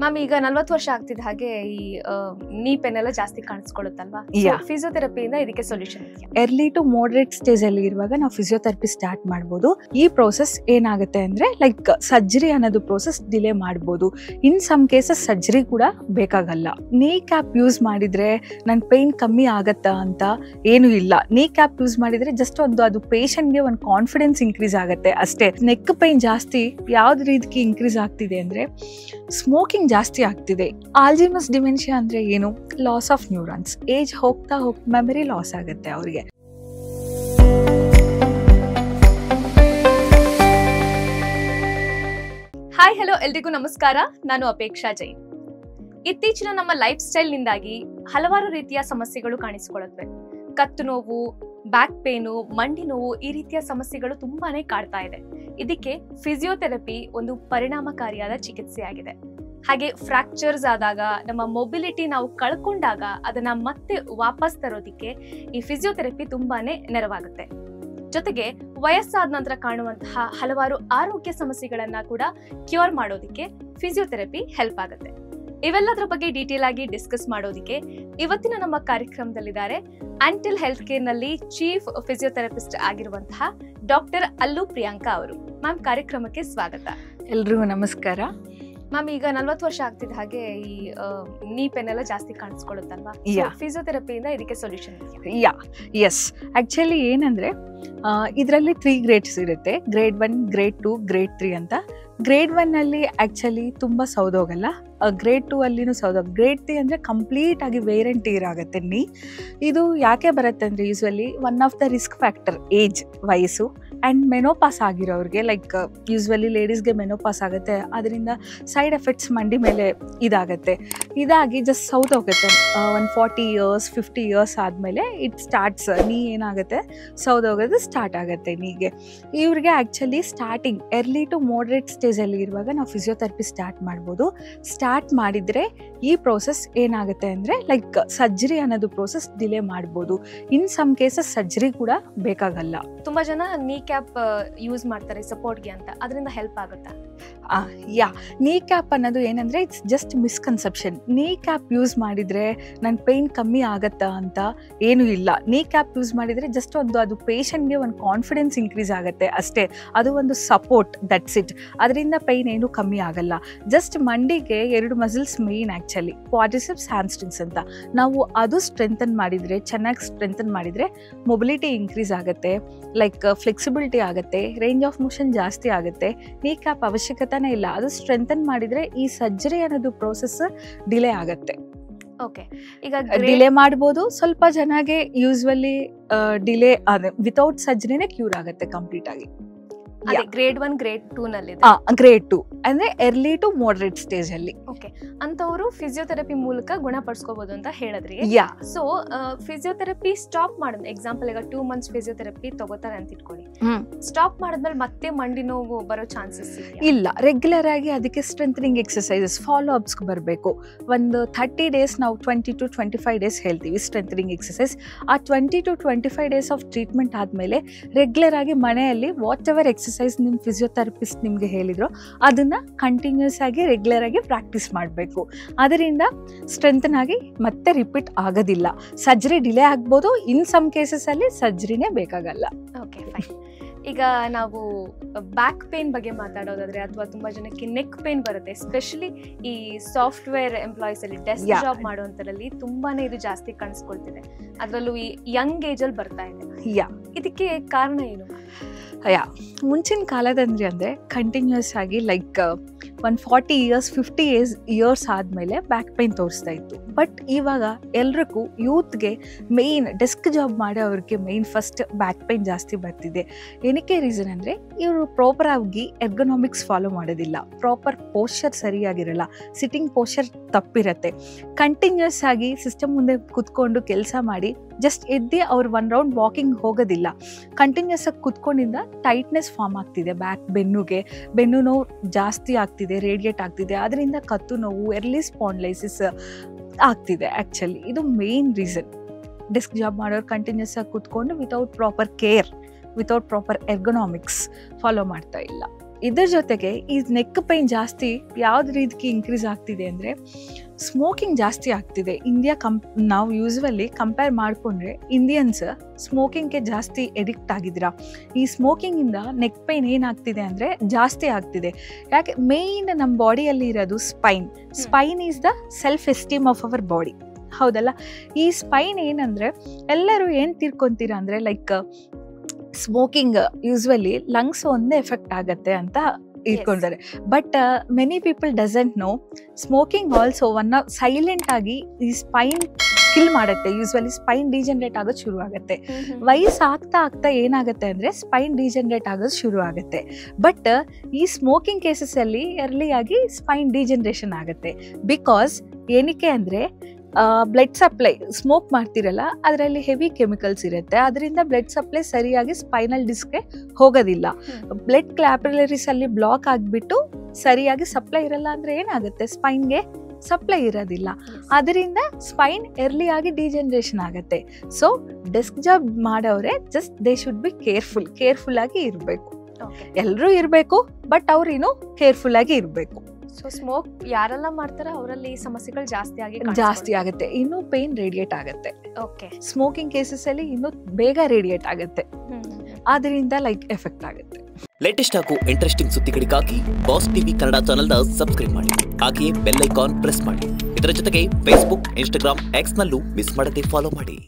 Ma'am ಈಗ 40 ವರ್ಷ ಆಗ್ತಿದ್ದ ಹಾಗೆ ಈ ನೀ ಪೇನ್ ಎಲ್ಲ ಜಾಸ್ತಿ ಕಾಣಿಸ್ಕೊಳ್ಳುತ್ತಲ್ವಾ? ಫಿಸಿಯೋಥೆರಪಿಯಿಂದ ಇದಕ್ಕೆ ಸೊಲ್ಯೂಷನ್ ಇದೆಯಾ? ಎರ್ಲಿ ಟು ಮೋಡರೇಟ್ ಸ್ಟೇಜ್ ಅಲ್ಲಿ ಇರುವಾಗ ನಾವು ಫಿಸಿಯೋಥೆರಪಿ ಸ್ಟಾರ್ಟ್ ಮಾಡ್ಬೋದು. ಈ ಪ್ರೋಸೆಸ್ ಏನಾಗುತ್ತೆ ಅಂದ್ರೆ ಲೈಕ್ ಸರ್ಜರಿ ಅನ್ನೋದು ಪ್ರೋಸೆಸ್ ಡಿಲೇ ಮಾಡ್ಬೋದು. ಇನ್ ಸಮ್ ಕೇಸಸ್ ಸರ್ಜರಿ ಕೂಡ ಬೇಕಾಗಲ್ಲ. ನೀ ಕ್ಯಾಪ್ ಯೂಸ್ ಮಾಡಿದ್ರೆ ನನ್ ಪೇನ್ ಕಮ್ಮಿ ಆಗತ್ತಾ ಅಂತ ಏನು ಇಲ್ಲ. ನೀ ಕ್ಯಾಪ್ ಯೂಸ್ ಮಾಡಿದ್ರೆ ಜಸ್ಟ್ ಅದು ಪೇಷಂಟ್ಗೆ ಒಂದು ಕಾನ್ಫಿಡೆನ್ಸ್ ಇನ್ಕ್ರೀಸ್ ಆಗುತ್ತೆ ಅಷ್ಟೇ. ನೆಕ್ ಪೇನ್ ಜಾಸ್ತಿ ಯಾವ್ದು ರೀತಿಗೆ ಇನ್ಕ್ರೀಸ್ ಆಗ್ತಿದೆ ಅಂದ್ರೆ ಸ್ಮೋಕಿಂಗ್ ಜಾಸ್ತಿ ಆಗ್ತಿದೆ. ಆಲ್ಝೈಮರ್ಸ್ ಡಿಮೆನ್ಷಿಯಾ ಅಂದ್ರೆ ಏನು? Loss of neurons. ಏಜ್ ಹೋಗ್ತಾ ಮೆಮರಿ ಲಾಸ್ ಆಗುತ್ತೆ ಅವರಿಗೆ. ಹಾಯ್ ಹಲೋ ಎಲ್ರಿಗೂ ನಮಸ್ಕಾರ. ನಾನು ಅಪೇಕ್ಷಾ ಜೈನ್. ಇತ್ತೀಚಿನ ನಮ್ಮ ಲೈಫ್ ಸ್ಟೈಲ್ ನಿಂದಾಗಿ ಹಲವಾರು ರೀತಿಯ ಸಮಸ್ಯೆಗಳು ಕಾಣಿಸಿಕೊಳ್ಳುತ್ತವೆ. ಕತ್ತು ನೋವು, ಬ್ಯಾಕ್ ಪೇನು, ಮಂಡಿ ನೋವು, ಈ ರೀತಿಯ ಸಮಸ್ಯೆಗಳು ತುಂಬಾನೇ ಕಾಡ್ತಾ ಇದೆ. ಇದಕ್ಕೆ ಫಿಸಿಯೋಥೆರಪಿ ಒಂದು ಪರಿಣಾಮಕಾರಿಯಾದ ಚಿಕಿತ್ಸೆಯಾಗಿದೆ. ಹಾಗೆ ಫ್ರಾಕ್ಚರ್ಸ್ ಆದಾಗ, ನಮ್ಮ ಮೊಬಿಲಿಟಿ ನಾವು ಕಳ್ಕೊಂಡಾಗ ಅದನ್ನ ಮತ್ತೆ ವಾಪಸ್ ತರೋದಿಕ್ಕೆ ಈ ಫಿಸಿಯೋಥೆರಪಿ ತುಂಬಾನೇ ನೆರವಾಗುತ್ತೆ. ಜೊತೆಗೆ ವಯಸ್ಸಾದ ನಂತರ ಕಾಣುವಂತಹ ಹಲವಾರು ಆರೋಗ್ಯ ಸಮಸ್ಯೆಗಳನ್ನ ಕೂಡ ಕ್ಯೂರ್ ಮಾಡೋದಿಕ್ಕೆ ಫಿಸಿಯೋಥೆರಪಿ ಹೆಲ್ಪ್ ಆಗುತ್ತೆ. ಇವೆಲ್ಲದರ ಬಗ್ಗೆ ಡೀಟೇಲ್ ಆಗಿ ಡಿಸ್ಕಸ್ ಮಾಡೋದಿಕ್ಕೆ ಇವತ್ತಿನ ನಮ್ಮ ಕಾರ್ಯಕ್ರಮದಲ್ಲಿದ್ದಾರೆ ಆಂಟಲ್ ಹೆಲ್ತ್ ಕೇರ್ ನಲ್ಲಿ ಚೀಫ್ ಫಿಸಿಯೋಥೆರಪಿಸ್ಟ್ ಆಗಿರುವಂತಹ ಡಾಕ್ಟರ್ ಅಲ್ಲು ಪ್ರಿಯಾಂಕಾ ಅವರು. ಮ್ಯಾಮ್, ಕಾರ್ಯಕ್ರಮಕ್ಕೆ ಸ್ವಾಗತ. ಎಲ್ರಿಗೂ ನಮಸ್ಕಾರ. ಮ್ಯಾಮ್, ಈಗ 40 ವರ್ಷ ಆಗ್ತಿದ್ದ ಹಾಗೆ ಈ ನೀ ಪೇನ್ ಎಲ್ಲ ಜಾಸ್ತಿ ಕಾಣಿಸ್ಕೊಳ್ಳುತ್ತಲ್ವಾ? ಫಿಸಿಯೋಥೆರಪಿಯಿಂದ ಇದಕ್ಕೆ ಸೊಲ್ಯೂಷನ್ ಇದೆಯಾ? ಎಸ್, ಆಕ್ಚುಲಿ ಏನಂದ್ರೆ ಇದರಲ್ಲಿ 3 ಗ್ರೇಡ್ಸ್ ಇರುತ್ತೆ. ಗ್ರೇಡ್ 1, ಗ್ರೇಡ್ 2, ಗ್ರೇಡ್ 3 ಅಂತ. ಗ್ರೇಡ್ 1 ಅಲ್ಲಿ ಆಕ್ಚುಲಿ ತುಂಬಾ ಸೌದೋಗಲ್ಲ. ಗ್ರೇಡ್ 2 ಅಲ್ಲಿನೂ ಗ್ರೇಡ್ 3 ಅಂದ್ರೆ ಕಂಪ್ಲೀಟ್ ಆಗಿ ವೇರ್ ಅಂಡ್ ಟೀರ್ ಆಗುತ್ತೆ ನೀ. ಇದು ಯಾಕೆ ಬರುತ್ತೆ ಅಂದ್ರೆ usually one of the risk factor age, ವಯಸ್ಸು ಅಂಡ್ ಮೆನೋಪಾಸ್ ಆಗಿರೋರಿಗೆ. ಲೈಕ್ ಯೂಸ್ವಲಿ ಲೇಡೀಸ್ಗೆ ಮೆನೋಪಾಸ್ ಆಗುತ್ತೆ, ಅದರಿಂದ ಸೈಡ್ ಎಫೆಕ್ಟ್ಸ್ ಮಂಡಿ ಮೇಲೆ ಇದಾಗಿ ಜಸ್ಟ್ ಸೌದೋಗುತ್ತೆ. 40 ಇಯರ್ಸ್ 50 ಇಯರ್ಸ್ ಆದಮೇಲೆ ಇಟ್ ಸ್ಟಾರ್ಟ್ಸ್. ನೀ ಏನಾಗುತ್ತೆ ಸೌದೋಗೋದು ಸ್ಟಾರ್ಟ್ ಆಗುತ್ತೆ ನೀಗೆ. ಇವ್ರಿಗೆ actually starting early to moderate ಸ್ಟೇಜಲ್ಲಿ ಇರುವಾಗ ನಾವು ಫಿಸಿಯೋಥೆರಪಿ ಸ್ಟಾರ್ಟ್ ಮಾಡ್ಬೋದು. ಸ್ಟಾರ್ಟ್ ಮಾಡಿದರೆ ಈ ಪ್ರೋಸೆಸ್ ಏನಾಗುತ್ತೆ ಅಂದರೆ ಲೈಕ್ ಸರ್ಜರಿ ಅನ್ನೋದು ಪ್ರೋಸೆಸ್ ಡಿಲೇ ಮಾಡ್ಬೋದು. ಇನ್ ಸಮ್ ಕೇಸಸ್ ಸರ್ಜರಿ ಕೂಡ ಬೇಕಾಗಲ್ಲ. ತುಂಬ ಜನ ನೀ ಕ್ಯಾಪ್ ಯೂಸ್ ಮಾಡ್ತಾರೆ ಸಪೋರ್ಟ್ಗೆ ಅಂತ, ಅದರಿಂದ ಹೆಲ್ಪ್ ಆಗುತ್ತಾ? ನೀ ಕ್ಯಾಪ್ ಅನ್ನೋದು ಏನಂದ್ರೆ ಇಟ್ಸ್ ಜಸ್ಟ್ ಮಿಸ್ಕನ್ಸೆಪ್ಷನ್. ನೀ ಕ್ಯಾಪ್ ಯೂಸ್ ಮಾಡಿದ್ರೆ ನನ್ನ ಪೇನ್ ಕಮ್ಮಿ ಆಗತ್ತಾ ಅಂತ ಏನು ಇಲ್ಲ. ನೀ ಕ್ಯಾಪ್ ಯೂಸ್ ಮಾಡಿದ್ರೆ ಜಸ್ಟ್ ಅದು ಪೇಷಂಟ್ಗೆ ಒಂದು ಕಾನ್ಫಿಡೆನ್ಸ್ ಇನ್ಕ್ರೀಸ್ ಆಗುತ್ತೆ ಅಷ್ಟೇ. ಅದು ಒಂದು ಸಪೋರ್ಟ್, ದಟ್ಸ್ ಇಟ್. ಅದರಿಂದ ಪೇನ್ ಏನು ಕಮ್ಮಿ ಆಗಲ್ಲ. ಜಸ್ಟ್ ಮಂಡಿಗೆ 2 ಮಸಲ್ಸ್ ಮೇನ್ ಆ್ಯಕ್ಚುಲಿ, ಕ್ವಾಡ್ರಿಸೆಪ್ಸ್, ಹ್ಯಾಮ್ಸ್ಟ್ರಿಂಗ್ಸ್ ಅಂತ. ನಾವು ಅದು ಸ್ಟ್ರೆಂಥನ್ ಮಾಡಿದರೆ, ಚೆನ್ನಾಗಿ ಸ್ಟ್ರೆಂಥನ್ ಮಾಡಿದರೆ ಮೊಬಿಲಿಟಿ ಇನ್ಕ್ರೀಸ್ ಆಗುತ್ತೆ, ಲೈಕ್ ಫ್ಲೆಕ್ಸಿಬಿಲಿಟಿ ಆಗುತ್ತೆ, ರೇಂಜ್ ಆಫ್ ಮೋಷನ್ ಜಾಸ್ತಿ ಆಗುತ್ತೆ. ನೀ ಕ್ಯಾಪ್ ಅವಶ್ಯಕತೆನೇ ಇಲ್ಲ. ಅದು ಸ್ಟ್ರೆಂಥನ್ ಮಾಡಿದರೆ ಈ ಸರ್ಜರಿ ಅನ್ನೋದು ಪ್ರೋಸೆಸ್ ಡಿಲೇ ಆಗುತ್ತೆ. ಓಕೆ, ಈಗ ಡಿಲೇ ಮಾಡ್ಬೋದು. ಸ್ವಲ್ಪ ಜನಗೆ ಯೂಸ್ವಲಿ ಡಿಲೇ ವಿತೌಟ್ ಸರ್ಜರಿನೇ ಕ್ಯೂರ್ ಆಗುತ್ತೆ ಕಂಪ್ಲೀಟ್ ಆಗಿ. ಗ್ರೇಡ್ 1, ಗ್ರೇಡ್ 2 ನಲ್ಲಿ ಗ್ರೇಡ್ 2 ಅಂದ್ರೆ ಎರ್ಲಿ ಟು ಮೋಡರೇಟ್ ಸ್ಟೇಜ್ ಅಲ್ಲಿ. ಓಕೆ, ಅಂತವರು ಫಿಸಿಯೋಥೆರಪಿ ಮೂಲಕ ಗುಣಪಡಿಸ್ಕೋಬಹುದು ಅಂತ ಹೇಳಿದ್ರಿ. ಸೊ ಫಿಸಿಯೋಥೆರಪಿ ಸ್ಟಾಪ್ ಮಾಡಿದ್, ಎಕ್ಸಾಂಪಲ್ ಈಗ 2 ಮಂತ್ಸ್ ಫಿಸಿಯೋಥೆರಪಿ ತಗೋತಾರೆ ಅಂತ ಇಟ್ಕೊಳ್ಳಿ. ಸ್ಟಾಪ್ ಮಾಡಿದ್ಮೇಲೆ ಮತ್ತೆ ಮಂಡಿ ನೋವು ಬರೋ ಚಾನ್ಸಸ್ ಇಲ್ಲ. ರೆಗ್ಯುಲರ್ ಆಗಿ ಅದಕ್ಕೆ ಸ್ಟ್ರೆಂಥನಿಂಗ್ ಎಕ್ಸರ್ಸೈಸಸ್, ಫಾಲೋ ಅಪ್ಸ್ ಬರಬೇಕು. ಒಂದು 30 ಡೇಸ್ ನಾವು 20 to 25 ಡೇಸ್ ಹೇಳ್ತೀವಿ ಸ್ಟ್ರೆಂಥನಿಂಗ್ ಎಕ್ಸರ್ಸೈಸ್. ಆ 20 to 25 ಡೇಸ್ ಆಫ್ ಟ್ರೀಟ್ಮೆಂಟ್ ಆದ್ಮೇಲೆ ರೆಗ್ಯುಲರ್ ಆಗಿ ಮನೆಯಲ್ಲಿ ವಾಟ್ ಎವರ್ ಎಕ್ಸರ್ಸೈಸ್ ನಿಮ್ಮ ಫಿಸಿಯೋಥೆರಪಿಸ್ಟ್ ನಿಮ್ಗೆ ಹೇಳಿದ್ರು ಅದನ್ನ ಕಂಟಿನ್ಯೂಸ್ ಆಗಿ ರೆಗ್ಯುಲರ್ ಆಗಿ ಪ್ರಾಕ್ಟೀಸ್ ಮಾಡಬೇಕು. ಅದರಿಂದ ಸ್ಟ್ರೆಂಥನ್ ಆಗಿ ಮತ್ತೆ ರಿಪೀಟ್ ಆಗೋದಿಲ್ಲ. ಸರ್ಜರಿ ಡಿಲೇ ಆಗ್ಬೋದು. ಇನ್ ಸಮ್ ಕೇಸಸ್ ಅಲ್ಲಿ ಸರ್ಜರಿನೇ ಬೇಕಾಗಲ್ಲ. Okay, fine. ಈಗ ನಾವು ಬ್ಯಾಕ್ ಪೇನ್ ಬಗ್ಗೆ ಮಾತಾಡೋದಾದ್ರೆ, ಅಥವಾ ತುಂಬಾ ಜನಕ್ಕೆ ನೆಕ್ ಪೇನ್ ಬರುತ್ತೆ, ಎಸ್ಪೆಷಲಿ ಈ ಸಾಫ್ಟ್ವೇರ್ ಎಂಪ್ಲಾಯೀಸ್ ಅಲ್ಲಿ, ಡೆಸ್ಕ್ ಜಾಬ್ ಮಾಡುವಂತರಲ್ಲಿ ತುಂಬಾನೇ ಇದು ಜಾಸ್ತಿ ಕಾಣಿಸ್ಕೊಳ್ತಿದೆ. ಅದರಲ್ಲೂ ಈ ಯಂಗ್ ಏಜ್ ಅಲ್ಲಿ ಬರ್ತಾ ಇದೆ. ಇದಕ್ಕೆ ಕಾರಣ ಏನು? ಮುಂಚಿನ ಕಾಲದಂದ್ರೆ ಅಂದರೆ ಕಂಟಿನ್ಯೂಸ್ ಆಗಿ ಲೈಕ್ 40 ಇಯರ್ಸ್ 50 ಇಯರ್ಸ್ ಆದಮೇಲೆ ಬ್ಯಾಕ್ ಪೇನ್ ತೋರಿಸ್ತಾ ಇತ್ತು. ಬಟ್ ಇವಾಗ ಎಲ್ರಿಗೂ ಯೂತ್ಗೆ ಮೇಯ್ನ್ ಡೆಸ್ಕ್ ಜಾಬ್ ಮಾಡೋವ್ರಿಗೆ ಮೇಯ್ನ್ ಫಸ್ಟ್ ಬ್ಯಾಕ್ ಪೇನ್ ಜಾಸ್ತಿ ಬರ್ತಿದೆ. ಏನಕ್ಕೆ ರೀಸನ್ ಅಂದರೆ ಇವರು ಪ್ರಾಪರ್ ಆಗಿ ಎರ್ಗೊನಾಮಿಕ್ಸ್ ಫಾಲೋ ಮಾಡೋದಿಲ್ಲ, ಪ್ರಾಪರ್ ಪೋಸ್ಚರ್ ಸರಿಯಾಗಿರಲ್ಲ, ಸಿಟ್ಟಿಂಗ್ ಪೋಸ್ಚರ್ ತಪ್ಪಿರುತ್ತೆ. ಕಂಟಿನ್ಯೂಸ್ ಆಗಿ ಸಿಸ್ಟಮ್ ಮುಂದೆ ಕುತ್ಕೊಂಡು ಕೆಲಸ ಮಾಡಿ ಜಸ್ಟ್ ಎದ್ದಿ ಅವ್ರು 1 ರೌಂಡ್ ವಾಕಿಂಗ್ ಹೋಗೋದಿಲ್ಲ. ಕಂಟಿನ್ಯೂಸ್ ಆಗಿ ಕುತ್ಕೊಂಡಿಂದ ಟೈಟ್ನೆಸ್ ಫಾರ್ಮ್ ಆಗ್ತಿದೆ ಬ್ಯಾಕ್, ಬೆನ್ನು ನೋವು ಜಾಸ್ತಿ ಆಗ್ತಿದೆ, ರೇಡಿಯೇಟ್ ಆಗ್ತಿದೆ. ಅದರಿಂದ ಕತ್ತು ನೋವು, ಎರ್ಲಿ ಸ್ಪಾಂಡ್ಲೈಸಿಸ್ ಆಗ್ತಿದೆ. ಆ್ಯಕ್ಚುಲಿ ಇದು ಮೇನ್ ರೀಸನ್. ಡೆಸ್ಕ್ ಜಾಬ್ ಮಾಡೋರು ಕಂಟಿನ್ಯೂಸ್ ಆಗಿ ಕುತ್ಕೊಂಡು without proper care, without proper ergonomics follow ಮಾಡ್ತಾ ಇಲ್ಲ. ಇದ್ರ ಜೊತೆಗೆ ಈ ನೆಕ್ ಪೈನ್ ಜಾಸ್ತಿ ಯಾವ್ದು ರೀತಿಗೆ ಇನ್ಕ್ರೀಸ್ ಆಗ್ತಿದೆ ಅಂದರೆ ಸ್ಮೋಕಿಂಗ್ ಜಾಸ್ತಿ ಆಗ್ತಿದೆ. ನಾವು ಯೂಸ್ವಲಿ ಕಂಪೇರ್ ಮಾಡಿಕೊಂಡ್ರೆ ಇಂಡಿಯನ್ಸ್ ಸ್ಮೋಕಿಂಗ್ಗೆ ಜಾಸ್ತಿ ಎಡಿಕ್ಟ್ ಆಗಿದ್ದೀರಾ. ಈ ಸ್ಮೋಕಿಂಗಿಂದ ನೆಕ್ ಪೈನ್ ಏನಾಗ್ತಿದೆ ಅಂದರೆ ಜಾಸ್ತಿ ಆಗ್ತಿದೆ. ಯಾಕೆ ಮೇಯ್ನ್ ನಮ್ಮ ಬಾಡಿಯಲ್ಲಿ ಇರೋದು spine is the self esteem of our body, ಹೌದಲ್ಲ. ಈ ಸ್ಪೈನ್ ಏನಂದರೆ ಎಲ್ಲರೂ ಏನು ತಿಳ್ಕೊಂತೀರಾ ಅಂದರೆ ಲೈಕ್ ಸ್ಮೋಕಿಂಗ್ ಯೂಸ್ವಲಿ ಲಂಗ್ಸ್ ಒಂದೇ ಎಫೆಕ್ಟ್ ಆಗತ್ತೆ ಅಂತ ಇಟ್ಕೊಂಡಿದ್ದಾರೆ. But many people doesn't know smoking also silent ಆಗಿ ಈ ಸ್ಪೈನ್ ಕಿಲ್ ಮಾಡುತ್ತೆ. ಯೂಸ್ವಲಿ ಸ್ಪೈನ್ ಡಿಜನರೇಟ್ ಆಗೋದು ಶುರು ಆಗುತ್ತೆ. ವಯಸ್ಸು ಆಗ್ತಾ ಏನಾಗುತ್ತೆ ಅಂದರೆ ಸ್ಪೈನ್ ಡಿಜನರೇಟ್ ಆಗೋದು ಶುರು ಆಗುತ್ತೆ. ಬಟ್ ಈ ಸ್ಮೋಕಿಂಗ್ ಕೇಸಸ್ಸಲ್ಲಿ ಎರ್ಲಿಯಾಗಿ ಸ್ಪೈನ್ ಡಿಜನರೇಷನ್ ಆಗುತ್ತೆ. ಬಿಕಾಸ್ ಏನಕ್ಕೆ ಅಂದರೆ ಬ್ಲಡ್ ಸಪ್ಲೈ ಸ್ಮೋಕ್ ಮಾಡ್ತಿರಲ್ಲ ಅದರಲ್ಲಿ ಹೆವಿ ಕೆಮಿಕಲ್ಸ್ ಇರುತ್ತೆ. ಅದರಿಂದ ಬ್ಲಡ್ ಸಪ್ಲೈ ಸರಿಯಾಗಿ ಸ್ಪೈನಲ್ ಡಿಸ್ಕ್ಗೆ ಹೋಗೋದಿಲ್ಲ. ಬ್ಲಡ್ ಕ್ಯಾಪಿಲರೀಸ್ ಅಲ್ಲಿ ಬ್ಲಾಕ್ ಆಗಿಬಿಟ್ಟು ಸರಿಯಾಗಿ ಸಪ್ಲೈ ಇರಲ್ಲ ಅಂದರೆ ಏನಾಗುತ್ತೆ, ಸ್ಪೈನ್ಗೆ ಸಪ್ಲೈ ಇರೋದಿಲ್ಲ. ಅದರಿಂದ ಸ್ಪೈನ್ ಎರ್ಲಿಯಾಗಿ ಡಿಜನರೇಷನ್ ಆಗುತ್ತೆ. ಸೊ ಡೆಸ್ಕ್ ಜಾಬ್ ಮಾಡೋರೆ just they should be careful ಆಗಿ ಇರಬೇಕು. ಎಲ್ಲರೂ ಇರಬೇಕು, ಬಟ್ ಅವ್ರು ಇನ್ನೂ ಕೇರ್ಫುಲ್ ಆಗಿ ಇರಬೇಕು. ಸೊ ಸ್ಮೋಕ್ ಯಾರೆಲ್ಲ ಮಾಡ್ತಾರೋ ಅವರಲ್ಲಿ ಸಮಸ್ಯೆಗಳು ಜಾಸ್ತಿ ಆಗುತ್ತೆ. ಇನ್ನೂ ಪೇನ್ ರೇಡಿಯೇಟ್ ಆಗುತ್ತೆ. ಓಕೆ, ಸ್ಮೋಕಿಂಗ್ ಕೇಸಸ್ ಅಲ್ಲಿ ಇನ್ನೂ ಬೇಗ ರೇಡಿಯೇಟ್ ಆಗುತ್ತೆ. ಅದರಿಂದ ಲೈಕ್ ಎಫೆಕ್ಟ್ ಆಗುತ್ತೆ. ಲೇಟೆಸ್ಟ್ ಹಾಗೂ ಇಂಟ್ರೆಸ್ಟಿಂಗ್ ಸುದ್ದಿಗಳಿಗಾಗಿ ಬಾಸ್ ಟಿವಿ ಕನ್ನಡ ಚಾನೆಲ್ನ ಸಬ್ಸ್ಕ್ರೈಬ್ ಮಾಡಿ. ಹಾಗೆಯೇ ಬೆಲ್ ಐಕಾನ್ ಪ್ರೆಸ್ ಮಾಡಿ. ಇದರ ಜೊತೆಗೆ ಫೇಸ್ಬುಕ್, ಇನ್ಸ್ಟಾಗ್ರಾಮ್, ಎಕ್ಸ್ ನಲ್ಲೂ ಮಿಸ್ ಮಾಡದೆ ಫಾಲೋ ಮಾಡಿ.